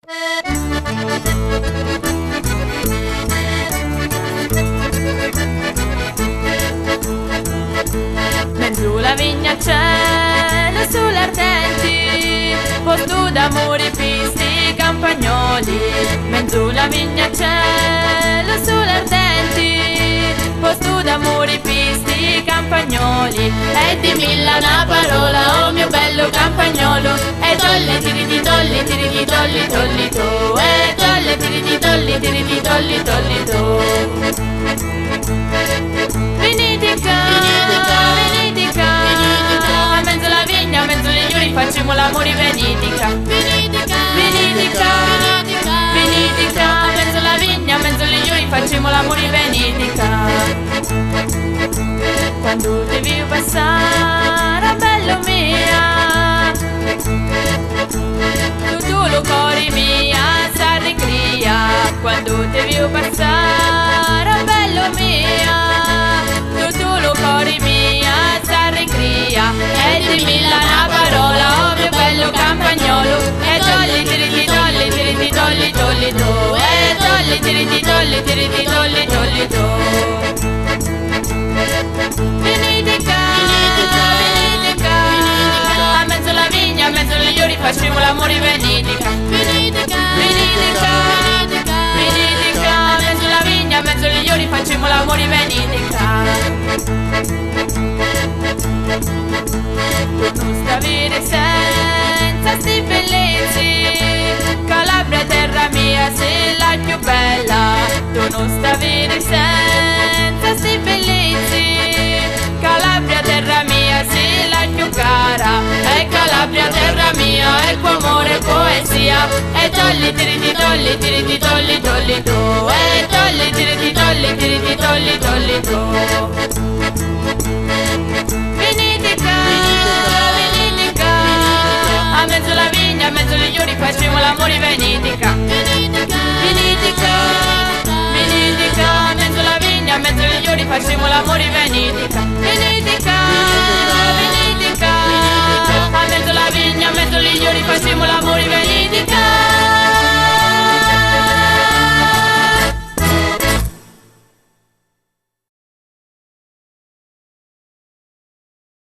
Mezzo la vigna cielo sulle ardenti, posto d'amore pisti campagnoli. Mezzo la vigna cielo sulle ardenti, posto d'amore pisti campagnoli. E dimmi una parola, oh mio bello campagnolo, e tolli tiri di tolli tiri di tolli tolli to, e tolli tiri di tolli tiri di tolli tolli to. Venite qua, a mezzo la vigna, a mezzo le giuri facciamo l'amore, venite qua, venite qua, a mezzo la vigna, a mezzo le giuri facciamo l'amore, venite qua. Quando ti vi passare, bello mia, tutto lo cuore mia si ricria. Quando ti vi passare, bello mia, tutto lo cuore mia si ricria. E dimmi una parola, oh mio bello campagnolo, e tolli tiri di tolli tiri di tolli tolli to, e tolli tiri di tolli tiri di tolli tolli to. Venite qua, a mezzo la vigna, a mezzo le giuri facciamo l'amore, venite qua, venite qua, a mezzo la vigna, a mezzo le giuri facciamo l'amore, venite qua. Tu non stavire senza sti bellezze, Calabria terra mia sei la più bella. Tu non stavire senza sti bellezze, Calabria terra mia sei la più cara. E Calabria terra mia è il tuo amore e poesia. E tolli tiri di tolli tiri di tolli tolli tu, e tolli tiri di tolli tiri di tolli tolli tu. Venite qua, a mezzo la vigna, a mezzo le giuri facciamo l'amore, venite qua, venite qua, a mezzo la vigna, a mezzo le giuri facciamo l'amore, venite qua, venite qua, a mezzo la vigna, a mezzo le giuri facciamo l'amore, venite qua.